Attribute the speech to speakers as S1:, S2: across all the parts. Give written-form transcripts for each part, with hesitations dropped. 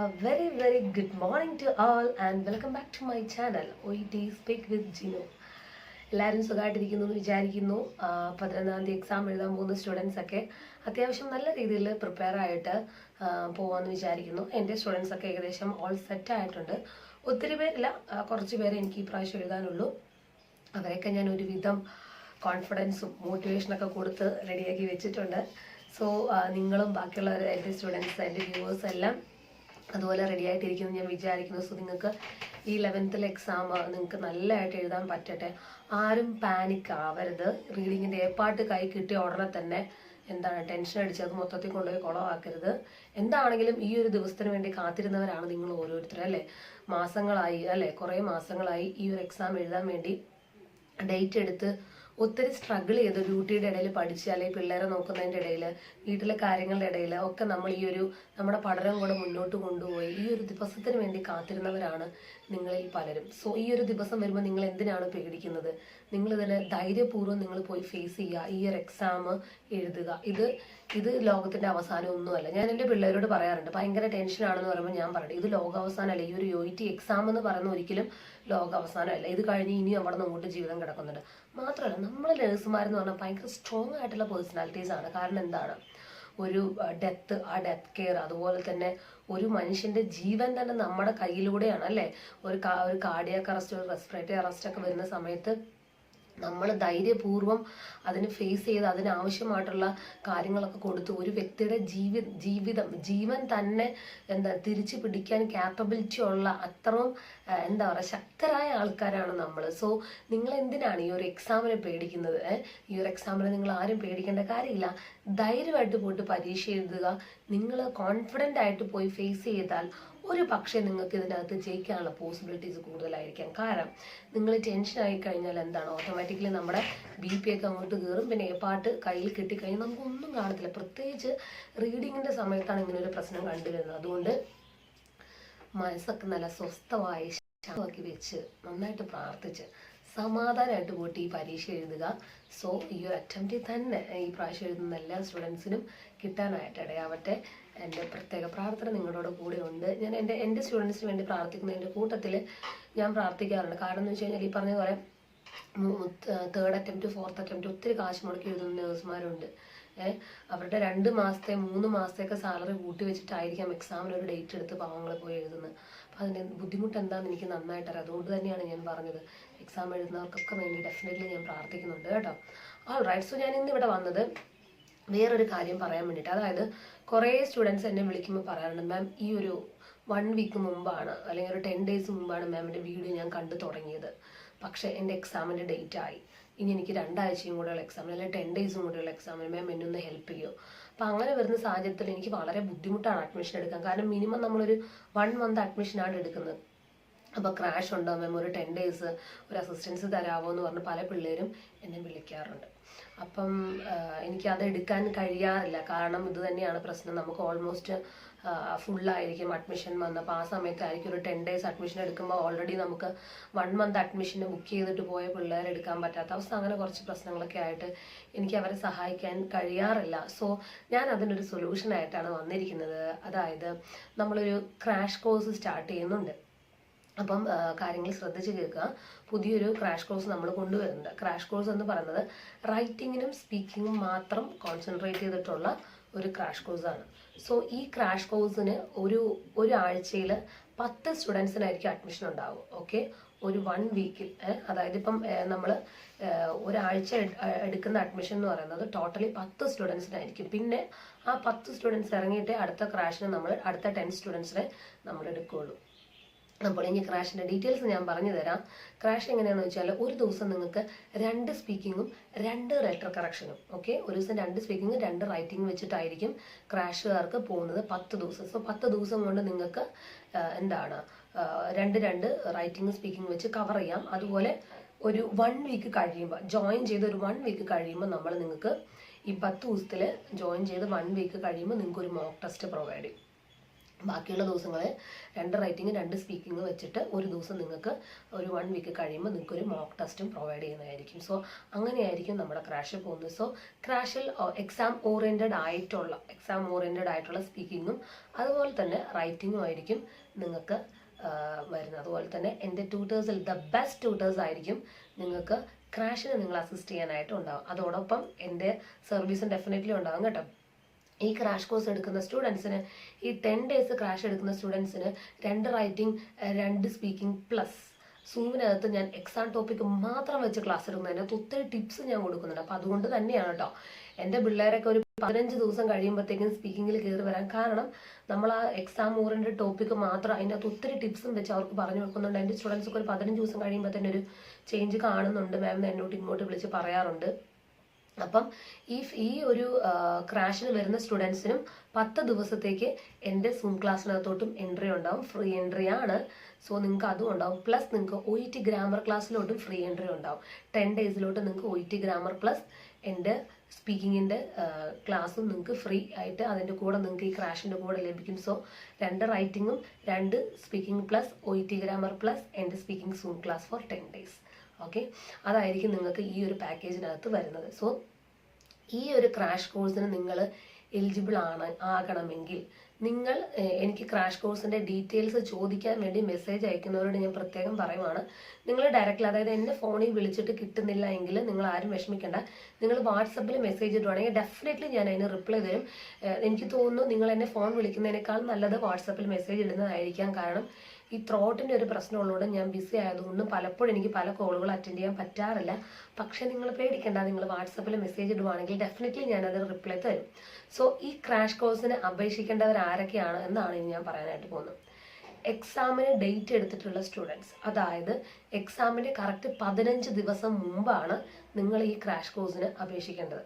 S1: A very good morning to all and welcome back to my channel Speak with Jinu. എല്ലാവരും സുഖമായിട്ടിരിക്കുന്നു എന്ന് വിചാരിക്കുന്നു. 11-ാം തീയതി എക്സാം എഴുതാൻ പോകുന്ന സ്റ്റുഡൻസ് ഒക്കെ അത്യാവശ്യം നല്ല രീതിയിൽ പ്രിപ്പയർ ആയിട്ട് പോകാമെന്ന് വിചാരിക്കുന്നു. എൻ്റെ സ്റ്റുഡൻസ് ഒക്കെ ഏകദേശം ഓൾ സെറ്റ് ആയിട്ടുണ്ട്. ഒത്തിരി പേരില്ല, കുറച്ച് പേരെ എനിക്ക് ഈ പ്രാവശ്യം എഴുതാനുള്ളൂ. അവരെയൊക്കെ ഞാൻ ഒരുവിധം കോൺഫിഡൻസും മോട്ടിവേഷനൊക്കെ കൊടുത്ത് റെഡിയാക്കി വെച്ചിട്ടുണ്ട്. സോ നിങ്ങളും ബാക്കിയുള്ള എൻ്റെ സ്റ്റുഡൻസ്, എൻ്റെ വ്യൂവേഴ്സ് എല്ലാം അതുപോലെ റെഡി ആയിട്ടിരിക്കുന്നു ഞാൻ വിചാരിക്കുന്നു. സോ നിങ്ങൾക്ക് ഈ 11th എക്സാം നിങ്ങൾക്ക് നല്ലതായിട്ട് എഴുതാൻ പറ്റട്ടെ. ആരും പാനിക് ആവരുത്. റീഡിങ്ങിൻ്റെ ഏപ്പാട്ട് കൈ കിട്ടിയ ഉടനെ തന്നെ ടെൻഷൻ അടിച്ച് അത് മൊത്തത്തിൽ കൊണ്ടുപോയി കുളമാക്കരുത്. എന്താണെങ്കിലും ഈ ഒരു ദിവസത്തിന് വേണ്ടി കാത്തിരുന്നവരാണ് നിങ്ങൾ ഓരോരുത്തരും, അല്ലേ? മാസങ്ങളായി, അല്ലേ? കുറേ മാസങ്ങളായി ഈ ഒരു എക്സാം എഴുതാൻ വേണ്ടി ഡേറ്റ് എടുത്ത് ഒത്തിരി സ്ട്രഗിൾ ചെയ്ത് ഡ്യൂട്ടിയുടെ ഇടയിൽ പഠിച്ച്, അല്ലെങ്കിൽ പിള്ളേരെ നോക്കുന്നതിൻ്റെ ഇടയിൽ, വീട്ടിലെ കാര്യങ്ങളുടെ ഇടയിൽ ഒക്കെ നമ്മൾ ഈ ഒരു നമ്മുടെ പഠനം കൂടെ മുന്നോട്ട് കൊണ്ടുപോയി ഈ ഒരു ദിവസത്തിന് വേണ്ടി കാത്തിരുന്നവരാണ് നിങ്ങളിൽ പലരും. സോ ഈ ഒരു ദിവസം വരുമ്പോൾ നിങ്ങൾ എന്തിനാണ് പേടിക്കുന്നത്? നിങ്ങൾ ഇതിനെ ധൈര്യപൂർവ്വം നിങ്ങൾ പോയി ഫേസ് ചെയ്യുക. ഈ ഒരു എക്സാം എഴുതുക. ഇത് ലോകത്തിന്റെ അവസാനം ഒന്നുമല്ല. ഞാൻ എൻ്റെ പിള്ളേരോട് പറയാറുണ്ട്, ഭയങ്കര ടെൻഷനാണെന്ന് പറയുമ്പോൾ ഞാൻ പറയും, ഇത് ലോകാവസാനമല്ല. ഈ ഒരു OET എക്സാം എന്ന് പറയുന്ന ഒരിക്കലും ലോകാവസാനമല്ല. ഇത് കഴിഞ്ഞ് ഇനിയും അവിടെ നിന്ന് അങ്ങോട്ട് ജീവിതം കിടക്കുന്നുണ്ട്. മാത്രമല്ല, നമ്മൾ നേഴ്സുമാരെന്ന് പറഞ്ഞാൽ ഭയങ്കര സ്ട്രോങ് ആയിട്ടുള്ള പേഴ്സണാലിറ്റീസ് ആണ്. കാരണം എന്താണ്, ഒരു ഡെത്ത്, ആ ഡെത്ത് കെയർ, അതുപോലെ തന്നെ ഒരു മനുഷ്യന്റെ ജീവൻ തന്നെ നമ്മുടെ കയ്യിലൂടെയാണ്, അല്ലേ? ഒരു കാർഡിയാക് അറസ്റ്റ്, ഒരു റെസ്പിറേറ്ററി അറസ്റ്റ് ഒക്കെ വരുന്ന സമയത്ത് നമ്മൾ ധൈര്യപൂർവ്വം അതിന് ഫേസ് ചെയ്ത് അതിനാവശ്യമായിട്ടുള്ള കാര്യങ്ങളൊക്കെ കൊടുത്ത് ഒരു വ്യക്തിയുടെ ജീവൻ തന്നെ തിരിച്ചു പിടിക്കാൻ ക്യാപ്പബിലിറ്റി ഉള്ള അത്രയും ശക്തരായ ആൾക്കാരാണ് നമ്മൾ. സോ നിങ്ങൾ എന്തിനാണ് ഈ ഒരു എക്സാമിനെ പേടിക്കുന്നത്? ഈ ഒരു എക്സാമിനെ നിങ്ങൾ ആരും പേടിക്കേണ്ട കാര്യമില്ല. ധൈര്യമായിട്ട് പോയിട്ട് പരീക്ഷ എഴുതുക. നിങ്ങൾ കോൺഫിഡൻ്റ് ആയിട്ട് പോയി ഫേസ് ചെയ്താൽ ഒരു പക്ഷേ നിങ്ങൾക്ക് ഇതിനകത്ത് ജയിക്കാനുള്ള പോസിബിലിറ്റീസ് കൂടുതലായിരിക്കാം. കാരണം നിങ്ങൾ ടെൻഷൻ ആയി കഴിഞ്ഞാൽ ഓട്ടോമാറ്റിക്കലി നമ്മുടെ BP ഒക്കെ അങ്ങോട്ട് കയറും. പിന്നെ പാട്ട് കയ്യിൽ കിട്ടിക്കഴിഞ്ഞാൽ നമുക്കൊന്നും കാണത്തില്ല. പ്രത്യേകിച്ച് റീഡിങ്ങിൻ്റെ സമയത്താണ് ഇങ്ങനെ ഒരു പ്രശ്നം കണ്ടുവരുന്നത്. അതുകൊണ്ട് മനസ്സൊക്കെ നല്ല സ്വസ്ഥമായി ശാന്തമാക്കി വെച്ച് നന്നായിട്ട് പ്രാർത്ഥിച്ച് സമാധാനമായിട്ട് പോയിട്ട് ഈ പരീക്ഷ എഴുതുക. സോ ഈ ഒരു അറ്റംപ്റ്റിൽ തന്നെ ഈ പ്രാവശ്യം എഴുതുന്ന എല്ലാ സ്റ്റുഡൻസിനും കിട്ടാനായിട്ട് ഇടയാവട്ടെ. എൻ്റെ പ്രത്യേക പ്രാർത്ഥന നിങ്ങളോട് കൂടെ ഉണ്ട്. ഞാൻ എൻ്റെ സ്റ്റുഡൻസിന് വേണ്ടി പ്രാർത്ഥിക്കുന്നതിൻ്റെ കൂട്ടത്തിൽ ഞാൻ പ്രാർത്ഥിക്കാറുണ്ട്. കാരണം എന്ന് വെച്ച് കഴിഞ്ഞാൽ ഈ പറഞ്ഞ പോലെ 3rd attempt 4th attempt ഒത്തിരി കാശ് മുടക്കി എഴുതുന്ന നേഴ്സുമാരുണ്ട്. അവരുടെ 2 മാസത്തെ 3 മാസത്തെയൊക്കെ സാലറി കൂട്ടി വെച്ചിട്ടായിരിക്കാം എക്സാമിന് ഒരു ഡേറ്റ് എടുത്ത് പാവങ്ങൾ പോയി എഴുതുന്നത്. അപ്പം അതിൻ്റെ ബുദ്ധിമുട്ട് എന്താണെന്ന് എനിക്ക് നന്നായിട്ട് അറിയാം. അതുകൊണ്ട് തന്നെയാണ് ഞാൻ പറഞ്ഞത്, എക്സാം എഴുതുന്നവർക്കൊക്കെ വേണ്ടി ഡെഫിനറ്റ്ലി ഞാൻ പ്രാർത്ഥിക്കുന്നുണ്ട് കേട്ടോ. All right. സോ ഞാൻ ഇന്നിവിടെ വന്നത് വേറൊരു കാര്യം പറയാൻ വേണ്ടിയിട്ട്. അതായത് കുറേ സ്റ്റുഡൻസ് എന്നെ വിളിക്കുമ്പോൾ പറയാറുണ്ട്, മാം ഈ ഒരു 1 വീക്ക് മുമ്പാണ് അല്ലെങ്കിൽ ഒരു 10 days മുമ്പാണ് മാമിൻ്റെ വീഡിയോ ഞാൻ കണ്ടു തുടങ്ങിയത്. പക്ഷേ എൻ്റെ എക്സാമിൻ്റെ ഡേറ്റ് ആയി. ഇനി എനിക്ക് 2 ആഴ്ചയും കൂടെയുള്ള എക്സാമിന് അല്ലെങ്കിൽ 10 days കൂടെയുള്ള എക്സാമിന് മാം എന്നെ ഒന്ന് ഹെൽപ്പ് ചെയ്യുമോ? അപ്പോൾ അങ്ങനെ വരുന്ന സാഹചര്യത്തിൽ എനിക്ക് വളരെ ബുദ്ധിമുട്ടാണ് അഡ്മിഷൻ എടുക്കാൻ. കാരണം മിനിമം നമ്മളൊരു 1 month അഡ്മിഷനാണ് എടുക്കുന്നത്. അപ്പോൾ ക്രാഷ് ഉണ്ടോ മാം, ഒരു 10 days ഒരു അസിസ്റ്റൻസ് തരാമോ എന്ന് പറഞ്ഞ് പല പിള്ളേരും എന്നെ വിളിക്കാറുണ്ട്. അപ്പം എനിക്കത് എടുക്കാൻ കഴിയാറില്ല. കാരണം ഇത് തന്നെയാണ് പ്രശ്നം. നമുക്ക് ഓൾമോസ്റ്റ് ഫുള്ളായിരിക്കും അഡ്മിഷൻ വന്നപ്പോൾ ആ സമയത്തായിരിക്കും ഒരു 10 days അഡ്മിഷൻ എടുക്കുമ്പോൾ ഓൾറെഡി നമുക്ക് 1 month അഡ്മിഷന് ബുക്ക് ചെയ്തിട്ട് പോയ പിള്ളേരെ എടുക്കാൻ പറ്റാത്ത അവസ്ഥ, അങ്ങനെ കുറച്ച് പ്രശ്നങ്ങളൊക്കെ ആയിട്ട് എനിക്ക് അവരെ സഹായിക്കാൻ കഴിയാറില്ല. സോ ഞാൻ അതിനൊരു സൊല്യൂഷനായിട്ടാണ് വന്നിരിക്കുന്നത്. അതായത് നമ്മളൊരു ക്രാഷ് കോഴ്സ് സ്റ്റാർട്ട് ചെയ്യുന്നുണ്ട്. അപ്പം കാര്യങ്ങൾ ശ്രദ്ധിച്ച് കേൾക്കുക. പുതിയൊരു ക്രാഷ് കോഴ്സ് നമ്മൾ കൊണ്ടുവരുന്നുണ്ട്. ക്രാഷ് കോഴ്സ് എന്ന് പറയുന്നത് റൈറ്റിങ്ങിനും സ്പീക്കിങ്ങും മാത്രം കോൺസെൻട്രേറ്റ് ചെയ്തിട്ടുള്ള ഒരു ക്രാഷ് കോഴ്സാണ്. സോ ഈ ക്രാഷ് കോഴ്സിന് ഒരു ആഴ്ചയിൽ 10 സ്റ്റുഡൻസിനായിരിക്കും അഡ്മിഷൻ ഉണ്ടാവും. ഓക്കെ, ഒരു 1 വീക്കിൽ, അതായത് ഇപ്പം നമ്മൾ ഒരാഴ്ച എടുക്കുന്ന അഡ്മിഷൻ എന്ന് പറയുന്നത് ടോട്ടലി 10 സ്റ്റുഡൻസിനായിരിക്കും. പിന്നെ ആ 10 സ്റ്റുഡൻസ് ഇറങ്ങിയിട്ട് അടുത്ത ക്രാഷിന് അടുത്ത 10 സ്റ്റുഡൻസിനെ നമ്മൾ എടുക്കുകയുള്ളൂ. അപ്പോൾ ഇനി ക്രാഷിൻ്റെ ഡീറ്റെയിൽസ് ഞാൻ പറഞ്ഞു തരാം. ക്രാഷ് എങ്ങനെയാണെന്ന് വെച്ചാൽ, ഒരു ദിവസം നിങ്ങൾക്ക് 2 സ്പീക്കിങ്ങും 2 ലെറ്റർ കറക്ഷനും, ഓക്കെ, ഒരു ദിവസം 2 സ്പീക്കിങ്ങും 2 റൈറ്റിംഗ് വെച്ചിട്ടായിരിക്കും ക്രാഷുകാർക്ക് പോകുന്നത് 10 ദിവസം. സോ 10 ദിവസം കൊണ്ട് നിങ്ങൾക്ക് 2 റൈറ്റിംഗ് സ്പീക്കിംഗ് വെച്ച് കവർ ചെയ്യാം. അതുപോലെ ഒരു 1 വീക്ക് കഴിയുമ്പോൾ, ജോയിൻ ചെയ്ത് ഒരു 1 വീക്ക് കഴിയുമ്പോൾ നമ്മൾ നിങ്ങൾക്ക് ഈ 10 ദിവസത്തിൽ ജോയിൻ ചെയ്ത് 1 വീക്ക് കഴിയുമ്പോൾ നിങ്ങൾക്ക് ഒരു മോക്ക് ടെസ്റ്റ് പ്രൊവൈഡ് ചെയ്യും. ബാക്കിയുള്ള ദിവസങ്ങളിൽ 2 റൈറ്റിംഗ് 2 സ്പീക്കിംഗ് വെച്ചിട്ട് ഒരു ദിവസം നിങ്ങൾക്ക് ഒരു 1 വീക്ക് കഴിയുമ്പോൾ നിങ്ങൾക്ക് ഒരു മോക്ക് ടെസ്റ്റും പ്രൊവൈഡ് ചെയ്യുന്നതായിരിക്കും. സോ അങ്ങനെയായിരിക്കും നമ്മുടെ ക്രാഷ് പോകുന്നത്. സോ ക്രാഷിൽ എക്സാം ഓറിയൻറ്റഡ് ആയിട്ടുള്ള സ്പീക്കിങ്ങും അതുപോലെ തന്നെ റൈറ്റിങ്ങും ആയിരിക്കും നിങ്ങൾക്ക് വരുന്നത്. അതുപോലെ തന്നെ എൻ്റെ ട്യൂട്ടേഴ്സിൽ ദ ബെസ്റ്റ് ട്യൂട്ടേഴ്സ് ആയിരിക്കും നിങ്ങൾക്ക് ക്രാഷിന് നിങ്ങൾ അസിസ്റ്റ് ചെയ്യാനായിട്ട് ഉണ്ടാവും. അതോടൊപ്പം എൻ്റെ സർവീസും ഡെഫിനറ്റ്ലി ഉണ്ടാകും കേട്ടോ. ഈ ക്രാഷ് കോഴ്സ് എടുക്കുന്ന സ്റ്റുഡൻസിന്, ഈ 10 ഡേയ്സ് ക്രാഷ് എടുക്കുന്ന സ്റ്റുഡൻസിന് 2 റൈറ്റിംഗ് 2 സ്പീക്കിംഗ് പ്ലസ് സൂമിനകത്ത് ഞാൻ എക്സാം ടോപ്പിക്ക് മാത്രം വെച്ച് ക്ലാസ് എടുക്കുന്നതിനകത്ത് ഒത്തിരി ടിപ്സ് ഞാൻ കൊടുക്കുന്നുണ്ട്. അപ്പം അതുകൊണ്ട് തന്നെയാണ് കേട്ടോ എൻ്റെ പിള്ളേരൊക്കെ ഒരു 15 ദിവസം കഴിയുമ്പോഴത്തേക്കും സ്പീക്കിങ്ങിൽ കയറി വരാൻ കാരണം. നമ്മൾ ആ എക്സാം ഓറിയൻറ്റഡ് ടോപ്പിക്ക് മാത്രം അതിനകത്ത് ഒത്തിരി ടിപ്സും വെച്ച് അവർക്ക് പറഞ്ഞു വെക്കുന്നുണ്ട്. എൻ്റെ സ്റ്റുഡൻസൊക്കെ ഒരു 15 ദിവസം കഴിയുമ്പോൾ തന്നെ ഒരു ചേഞ്ച് കാണുന്നുണ്ട്. മാം എന്നോട്ട് ഇങ്ങോട്ട് വിളിച്ച് പറയാറുണ്ട്. അപ്പം ഈ ഒരു ക്രാഷിന് വരുന്ന സ്റ്റുഡൻസിനും 10 ദിവസത്തേക്ക് എൻ്റെ സൂം ക്ലാസ്സിനകത്തോട്ടും എൻട്രി ഉണ്ടാവും. ഫ്രീ എൻട്രി ആണ്. സോ നിങ്ങൾക്ക് അതും ഉണ്ടാവും. പ്ലസ് നിങ്ങൾക്ക് OET ഗ്രാമർ ക്ലാസ്സിലോട്ടും ഫ്രീ എൻട്രി ഉണ്ടാവും. 10 ഡേയ്സിലോട്ട് നിങ്ങൾക്ക് OET ഗ്രാമർ പ്ലസ് എൻ്റെ സ്പീക്കിങ്ങിൻ്റെ ക്ലാസ്സും നിങ്ങൾക്ക് ഫ്രീ ആയിട്ട് അതിൻ്റെ കൂടെ നിങ്ങൾക്ക് ഈ ക്രാഷിൻ്റെ കൂടെ ലഭിക്കും. സോ 2 റൈറ്റിങ്ങും 2 speaking plus OET grammar plus എൻ്റെ speaking zoom class for 10 days. Okay, അതായിരിക്കും നിങ്ങൾക്ക് ഈ ഒരു പാക്കേജിനകത്ത് വരുന്നത്. സോ ഈ ഒരു ക്രാഷ് കോഴ്സിന് നിങ്ങൾ എലിജിബിൾ ആകണമെങ്കിൽ നിങ്ങൾ എനിക്ക് ക്രാഷ് കോഴ്സിൻ്റെ ഡീറ്റെയിൽസ് ചോദിക്കാൻ വേണ്ടി മെസ്സേജ് അയക്കുന്നവരോട് ഞാൻ പ്രത്യേകം പറയുവാണ്, നിങ്ങൾ ഡയറക്റ്റ്ലി, അതായത് എന്നെ ഫോണിൽ വിളിച്ചിട്ട് കിട്ടുന്നില്ല എങ്കിൽ നിങ്ങൾ ആരും വിഷമിക്കേണ്ട. നിങ്ങൾ വാട്സപ്പിൽ മെസ്സേജ് ഇടുവാണെങ്കിൽ ഡെഫിനറ്റ്ലി ഞാൻ അതിന് റിപ്ലൈ തരും. എനിക്ക് തോന്നുന്നു നിങ്ങൾ എന്നെ ഫോൺ വിളിക്കുന്നതിനേക്കാൾ നല്ലത് വാട്സപ്പിൽ മെസ്സേജ് ഇടുന്നതായിരിക്കാം. കാരണം ഈ ത്രോട്ടിൻ്റെ ഒരു പ്രശ്നമുള്ളതുകൊണ്ട് ഞാൻ ബിസി ആയതുകൊണ്ടും പലപ്പോഴും എനിക്ക് പല കോളുകൾ അറ്റൻഡ് ചെയ്യാൻ പറ്റാറില്ല. പക്ഷേ നിങ്ങൾ പേടിക്കേണ്ട, നിങ്ങൾ വാട്സപ്പിൽ മെസ്സേജ് ഇടുവാണെങ്കിൽ ഡെഫിനറ്റ്ലി ഞാനത് റിപ്ലൈ തരും. സോ ഈ ക്രാഷ് കോഴ്സിന് അപേക്ഷിക്കേണ്ടവർ ആരൊക്കെയാണ് എന്നാണ് ഇനി ഞാൻ പറയാനായിട്ട് പോകുന്നത്. എക്സാമിന് ഡേറ്റ് എടുത്തിട്ടുള്ള സ്റ്റുഡൻസ്, അതായത് എക്സാമിൻ്റെ കറക്റ്റ് 15 ദിവസം മുമ്പാണ് നിങ്ങൾ ഈ ക്രാഷ് കോഴ്സിന് അപേക്ഷിക്കേണ്ടത്.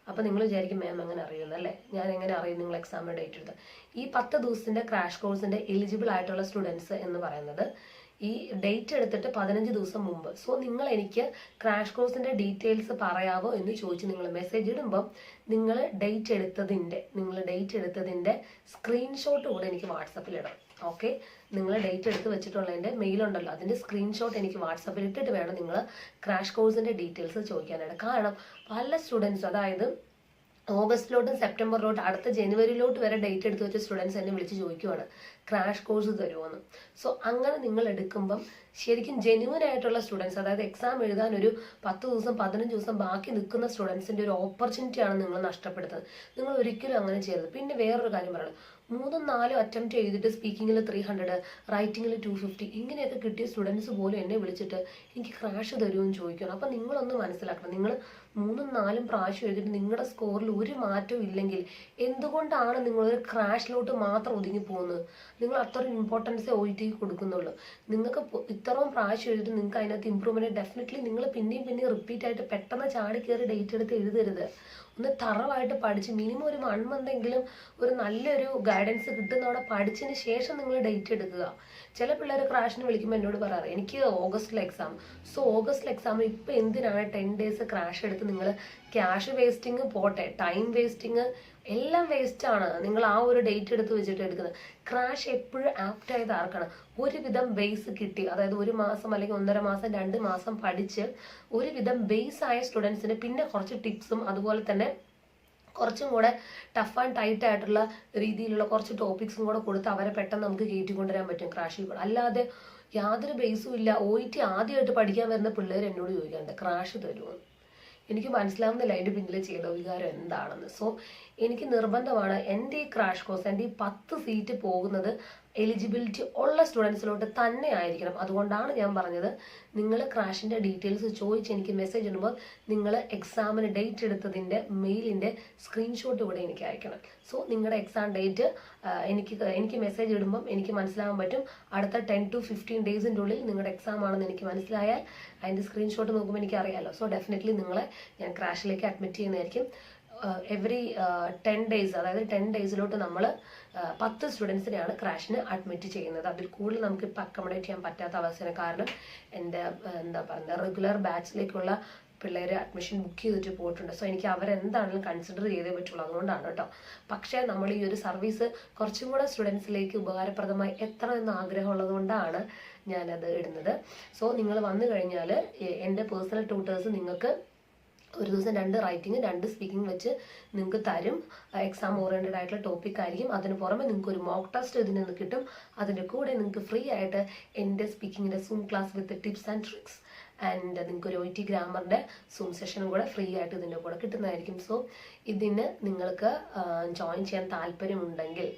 S1: അപ്പോൾ നിങ്ങൾ വിചാരിക്കും മാം എങ്ങനെ അറിയുന്നല്ലേ, ഞാൻ എങ്ങനെ അറിയും നിങ്ങൾ എക്സാമിന് ഡേറ്റ് എടുത്ത്? ഈ 10 ദിവസത്തിൻ്റെ ക്രാഷ് കോഴ്സിൻ്റെ എലിജിബിൾ ആയിട്ടുള്ള സ്റ്റുഡൻസ് എന്ന് പറയുന്നത് ഈ ഡേറ്റ് എടുത്തിട്ട് 15 ദിവസം മുമ്പ്. സോ നിങ്ങൾ എനിക്ക് ക്രാഷ് കോഴ്സിൻ്റെ ഡീറ്റെയിൽസ് പറയാവോ എന്ന് ചോദിച്ച് നിങ്ങൾ മെസ്സേജ് ഇടുമ്പം നിങ്ങൾ ഡേറ്റ് എടുത്തതിൻ്റെ സ്ക്രീൻഷോട്ട് കൂടെ എനിക്ക് വാട്സപ്പിൽ ഇടണം. ഓക്കെ, നിങ്ങൾ ഡേറ്റ് എടുത്ത് വെച്ചിട്ടുള്ളതിൻ്റെ മെയിലുണ്ടല്ലോ, അതിൻ്റെ സ്ക്രീൻഷോട്ട് എനിക്ക് വാട്സപ്പിൽ ഇട്ടിട്ട് വേണം നിങ്ങൾ ക്രാഷ് കോഴ്സിൻ്റെ ഡീറ്റെയിൽസ് ചോദിക്കാനായിട്ട്. കാരണം പല സ്റ്റുഡൻസ്, അതായത് ഓഗസ്റ്റിലോട്ടും സെപ്റ്റംബറിലോട്ടും അടുത്ത ജനുവരിയിലോട്ട് വരെ ഡേറ്റ് എടുത്ത് വെച്ച സ്റ്റുഡൻസ് എന്നെ വിളിച്ച് ചോദിക്കുവാണ് ക്രാഷ് കോഴ്സ് തരുമോന്ന്. സോ അങ്ങനെ നിങ്ങൾ എടുക്കുമ്പം ശരിക്കും ജെന്യുവൻ ആയിട്ടുള്ള സ്റ്റുഡൻസ്, അതായത് എക്സാം എഴുതാൻ ഒരു 10 ദിവസം 15 ദിവസം ബാക്കി നിൽക്കുന്ന സ്റ്റുഡൻസിൻ്റെ ഒരു ഓപ്പർച്യൂണിറ്റിയാണ് നിങ്ങൾ നഷ്ടപ്പെടുത്തുന്നത്. നിങ്ങൾ ഒരിക്കലും അങ്ങനെ ചെയ്യരുത്. പിന്നെ വേറൊരു കാര്യം പറയണം, 3-4 അറ്റംപ്റ്റ് ചെയ്തിട്ട് സ്പീക്കിങ്ങിൽ 300, റൈറ്റിങ്ങിൽ 250 ഇങ്ങനെയൊക്കെ കിട്ടിയ സ്റ്റുഡൻസ് പോലും എന്നെ വിളിച്ചിട്ട് എനിക്ക് ക്രാഷ് തരുമെന്ന് ചോദിക്കണം. അപ്പം നിങ്ങളൊന്ന് മനസ്സിലാക്കണം, നിങ്ങൾ 3-4 പ്രാവശ്യം എഴുതിയിട്ട് നിങ്ങളുടെ സ്കോറിൽ ഒരു മാറ്റവും ഇല്ലെങ്കിൽ എന്തുകൊണ്ടാണ് നിങ്ങളൊരു ക്രാഷിലോട്ട് മാത്രം ഒതുങ്ങി പോകുന്നത്? നിങ്ങൾ അത്രയും ഇമ്പോർട്ടൻസേ OET കൊടുക്കുന്നുള്ളൂ. നിങ്ങൾക്ക് ഇത്രയും പ്രാവശ്യം എഴുതിയിട്ട് നിങ്ങൾക്ക് അതിനകത്ത് ഇമ്പ്രൂവ്മെൻറ്റ് ഡെഫിനറ്റ്ലി നിങ്ങൾ പിന്നെയും റിപ്പീറ്റ് ആയിട്ട് പെട്ടെന്ന് ചാടി കയറി ഡേറ്റ് എടുത്ത് എഴുതരുത്. ഒന്ന് തറവായിട്ട് പഠിച്ച് മിനിമം ഒരു 1 മന്ത് എങ്കിലും ഒരു നല്ലൊരു ഗൈഡൻസ് കിട്ടുന്നവിടെ പഠിച്ചതിന് ശേഷം നിങ്ങൾ ഡേറ്റ് എടുക്കുക. ചില പിള്ളേർ ക്രാഷിന് വിളിക്കുമ്പോൾ എന്നോട് പറയാറ് എനിക്ക് ഓഗസ്റ്റിലെ എക്സാം. സോ ഓഗസ്റ്റിലെ എക്സാമിന് ഇപ്പം എന്തിനാണ് 10 ഡേയ്സ് ക്രാഷ് എടുത്ത് നിങ്ങൾ ക്യാഷ് വേസ്റ്റിങ് പോട്ടെ, ടൈം വേസ്റ്റിങ് എല്ലാം വേസ്റ്റാണ് നിങ്ങൾ ആ ഒരു ഡേറ്റ് എടുത്ത് വെച്ചിട്ട് എടുക്കുന്നത്. ക്രാഷ് എപ്പോഴും ആപ്റ്റ് ആയത് ആർക്കാണ്? ഒരുവിധം ബേസ് കിട്ടി, അതായത് 1 മാസം അല്ലെങ്കിൽ 1.5 മാസം 2 മാസം പഠിച്ച് ഒരുവിധം ബേസ് ആയ സ്റ്റുഡൻസിന് പിന്നെ കുറച്ച് ടിപ്സും അതുപോലെ തന്നെ കുറച്ചും കൂടെ ടഫ് ആൻഡ് ടൈറ്റ് ആയിട്ടുള്ള രീതിയിലുള്ള കുറച്ച് ടോപ്പിക്സും കൂടെ കൊടുത്ത് അവരെ പെട്ടെന്ന് നമുക്ക് കയറ്റിക്കൊണ്ടുവരാൻ പറ്റും ക്രാഷിൽ കൂടെ. അല്ലാതെ യാതൊരു ബേസും ഇല്ല OET ആദ്യമായിട്ട് പഠിക്കാൻ വരുന്ന പിള്ളേർ എന്നോട് ചോദിക്കാറുണ്ട് ക്രാഷ് തരുമോ. എനിക്ക് മനസ്സിലാവുന്നില്ല അതിൻ്റെ പിന്നിൽ ചെയ്ത വികാരം എന്താണെന്ന്. സോ എനിക്ക് നിർബന്ധമാണ് എൻ്റെ ഈ ക്രാഷ് കോഴ്സ്, എൻ്റെ ഈ 10 സീറ്റ് പോകുന്നത് എലിജിബിലിറ്റി ഉള്ള സ്റ്റുഡൻസിലോട്ട് തന്നെ ആയിരിക്കണം. അതുകൊണ്ടാണ് ഞാൻ പറഞ്ഞത് നിങ്ങൾ ക്രാഷിൻ്റെ ഡീറ്റെയിൽസ് ചോദിച്ച് എനിക്ക് മെസ്സേജ് ഇടുമ്പോൾ നിങ്ങൾ എക്സാമിന് ഡേറ്റ് എടുത്തതിൻ്റെ മെയിലിൻ്റെ സ്ക്രീൻഷോട്ട് കൂടെ എനിക്ക് അയക്കണം. സോ നിങ്ങളുടെ എക്സാം ഡേറ്റ് എനിക്ക് മെസ്സേജ് ഇടുമ്പം എനിക്ക് മനസ്സിലാകാൻ പറ്റും. അടുത്ത 10 to 15 ഡേയ്സിൻ്റെ ഉള്ളിൽ നിങ്ങളുടെ എക്സാം ആണെന്ന് എനിക്ക് മനസ്സിലായാൽ അതിൻ്റെ സ്ക്രീൻഷോട്ട് നോക്കുമ്പോൾ എനിക്കറിയാമല്ലോ. സോ ഡെഫിനറ്റ്ലി നിങ്ങളെ ഞാൻ ക്രാഷിലേക്ക് അഡ്മിറ്റ് ചെയ്യുന്നതായിരിക്കും. എവറി 10 ഡേയ്സ്, അതായത് 10 ഡേയ്സിലോട്ട് നമ്മൾ 10 സ്റ്റുഡൻസിനെയാണ് ക്രാഷിന് അഡ്മിറ്റ് ചെയ്യുന്നത്. അതിൽ കൂടുതൽ നമുക്കിപ്പോൾ അക്കോമഡേറ്റ് ചെയ്യാൻ പറ്റാത്ത അവസ്ഥയാണ്. കാരണം എൻ്റെ എന്താ പറയുക റെഗുലർ ബാച്ചിലേക്കുള്ള പിള്ളേർ അഡ്മിഷൻ ബുക്ക് ചെയ്തിട്ട് പോയിട്ടുണ്ട്. സോ എനിക്ക് അവരെന്താണെങ്കിലും കൺസിഡർ ചെയ്തേ പറ്റുള്ളൂ, അതുകൊണ്ടാണ് കേട്ടോ. പക്ഷേ നമ്മൾ ഈ ഒരു സർവീസ് കുറച്ചും കൂടെ സ്റ്റുഡൻസിലേക്ക് ഉപകാരപ്രദമായി എത്തണമെന്ന് ആഗ്രഹമുള്ളത് കൊണ്ടാണ് ഞാനത് ഇടുന്നത്. സോ നിങ്ങൾ വന്നു കഴിഞ്ഞാൽ എൻ്റെ പേഴ്സണൽ ട്യൂട്ടേഴ്സ് നിങ്ങൾക്ക് ഒരു ദിവസം 2 റൈറ്റിംഗ് 2 സ്പീക്കിംഗ് വെച്ച് നിങ്ങൾക്ക് തരും. എക്സാം ഓറിയൻറ്റഡ് ആയിട്ടുള്ള ടോപ്പിക് ആയിരിക്കും. അതിന് പുറമെ നിങ്ങൾക്ക് ഒരു മോക്ക് ടെസ്റ്റ് ഇതിൽ നിന്ന് കിട്ടും. അതിൻ്റെ കൂടെ നിങ്ങൾക്ക് ഫ്രീ ആയിട്ട് എൻ്റെ സ്പീക്കിങ്ങിൻ്റെ zoom class with tips and tricks and നിങ്ങൾക്ക് ഒരു OET ഗ്രാമറിൻ്റെ സൂം സെഷനും കൂടെ ഫ്രീ ആയിട്ട് ഇതിൻ്റെ കൂടെ കിട്ടുന്നതായിരിക്കും. സോ ഇതിന് നിങ്ങൾക്ക് ജോയിൻ ചെയ്യാൻ താല്പര്യമുണ്ടെങ്കിൽ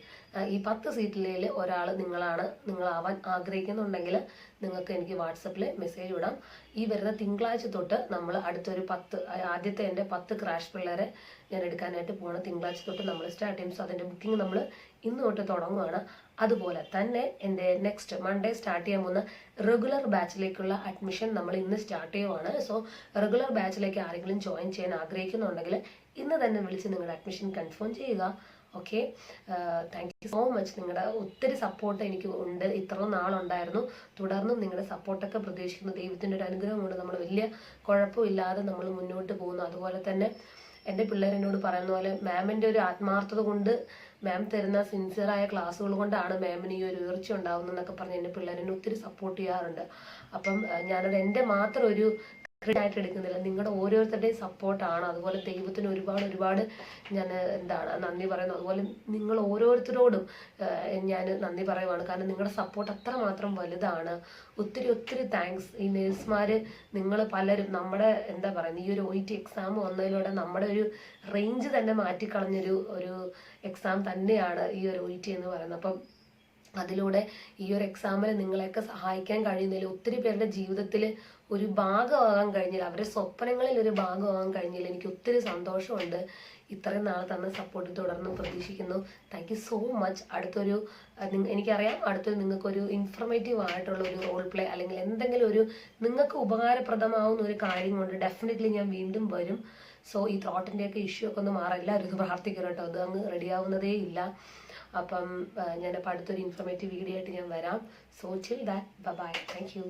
S1: ഈ 10 സീറ്റിൽ ഒരാൾ നിങ്ങളാവാൻ ആഗ്രഹിക്കുന്നുണ്ടെങ്കിൽ നിങ്ങൾക്ക് എനിക്ക് വാട്സപ്പിൽ മെസ്സേജ് വിടാം. ഈ വരുന്ന തിങ്കളാഴ്ച തൊട്ട് നമ്മൾ അടുത്തൊരു ആദ്യത്തെ എൻ്റെ 10 ക്രാഷ് പിള്ളേരെ ഞാൻ എടുക്കാനായിട്ട് പോകണം. തിങ്കളാഴ്ച തൊട്ട് നമ്മൾ സ്റ്റാർട്ട് ചെയ്യും. സോ അതിൻ്റെ ബുക്കിംഗ് നമ്മൾ ഇന്ന് തൊട്ട് തുടങ്ങുകയാണ്. അതുപോലെ തന്നെ എൻ്റെ നെക്സ്റ്റ് മൺഡേ സ്റ്റാർട്ട് ചെയ്യാൻ പോകുന്ന റെഗുലർ ബാച്ചിലേക്കുള്ള അഡ്മിഷൻ നമ്മൾ ഇന്ന് സ്റ്റാർട്ട് ചെയ്യുവാണ്. സോ റെഗുലർ ബാച്ചിലേക്ക് ആരെങ്കിലും ജോയിൻ ചെയ്യാൻ ആഗ്രഹിക്കുന്നുണ്ടെങ്കിൽ ഇന്ന് തന്നെ വിളിച്ച് നിങ്ങളുടെ അഡ്മിഷൻ കൺഫേം ചെയ്യുക. Okay, thank you so much. നിങ്ങളുടെ ഒത്തിരി സപ്പോർട്ട് എനിക്ക് ഉണ്ട്, ഇത്ര നാളുണ്ടായിരുന്നു. തുടർന്നും നിങ്ങളുടെ സപ്പോർട്ടൊക്കെ പ്രതീക്ഷിക്കുന്നു. ദൈവത്തിൻ്റെ ഒരു അനുഗ്രഹം കൊണ്ട് നമ്മൾ വലിയ കുഴപ്പമില്ലാതെ നമ്മൾ മുന്നോട്ട് പോകുന്നു. അതുപോലെ തന്നെ എൻ്റെ പിള്ളേരെന്നോട് പറയുന്ന പോലെ മാമിൻ്റെ ഒരു ആത്മാർത്ഥത കൊണ്ട്, മാം തരുന്ന സിൻസിയറായ ക്ലാസ്സുകൾ കൊണ്ടാണ് മാമിന് ഈ ഒരു ഉയർച്ച ഉണ്ടാവുന്നതെന്നൊക്കെ പറഞ്ഞ് എൻ്റെ പിള്ളേരെന്നെ ഒത്തിരി സപ്പോർട്ട് ചെയ്യാറുണ്ട്. അപ്പം ഞാനത് എൻ്റെ മാത്രം ഒരു ആയിട്ട് എടുക്കുന്നില്ല, നിങ്ങളുടെ ഓരോരുത്തരുടെയും സപ്പോർട്ടാണ്. അതുപോലെ ദൈവത്തിന് ഒരുപാട് ഞാൻ നന്ദി പറയുന്നു. അതുപോലെ നിങ്ങൾ ഓരോരുത്തരോടും ഞാൻ നന്ദി പറയുവാണ്. കാരണം നിങ്ങളുടെ സപ്പോർട്ട് അത്രമാത്രം വലുതാണ്. ഒത്തിരി താങ്ക്സ്. ഈ നേഴ്സുമാർ നിങ്ങൾ പലരും നമ്മുടെ ഈ ഒരു OET എക്സാം വന്നതിലൂടെ നമ്മുടെ ഒരു റേഞ്ച് തന്നെ മാറ്റിക്കളഞ്ഞൊരു എക്സാം തന്നെയാണ് ഈ ഒരു OET എന്ന് പറയുന്നത്. അപ്പം അതിലൂടെ ഈ ഒരു എക്സാമിൽ നിങ്ങളെയൊക്കെ സഹായിക്കാൻ കഴിയുന്നതിൽ ഒത്തിരി പേരുടെ ജീവിതത്തിൽ ഒരു ഭാഗമാകാൻ കഴിഞ്ഞില്ല, അവരുടെ സ്വപ്നങ്ങളിൽ ഒരു ഭാഗമാകാൻ കഴിഞ്ഞില്ല. എനിക്ക് ഒത്തിരി സന്തോഷമുണ്ട്. ഇത്രയും നാൾ തന്ന സപ്പോർട്ട് തുടർന്നും പ്രതീക്ഷിക്കുന്നു. Thank you so much. എനിക്കറിയാം അടുത്തൊരു നിങ്ങൾക്കൊരു ഇൻഫർമേറ്റീവ് ആയിട്ടുള്ള ഒരു റോൾ പ്ലേ അല്ലെങ്കിൽ എന്തെങ്കിലും നിങ്ങൾക്ക് ഉപകാരപ്രദമാവുന്ന ഒരു കാര്യം കൊണ്ട് ഡെഫിനറ്റ്ലി ഞാൻ വീണ്ടും വരും. സോ ഈ ത്രോട്ടിൻ്റെയൊക്കെ ഇഷ്യൂ ഒക്കെ ഒന്ന് മാറാം. എല്ലാവരും ഇത് പ്രാർത്ഥിക്കണം കേട്ടോ, അത് അങ്ങ് റെഡിയാവുന്നതേ ഇല്ല. അപ്പം ഞാനപ്പോൾ അടുത്തൊരു ഇൻഫർമേറ്റീവ് വീഡിയോ ആയിട്ട് ഞാൻ വരാം. So chill that, bye. Thank U.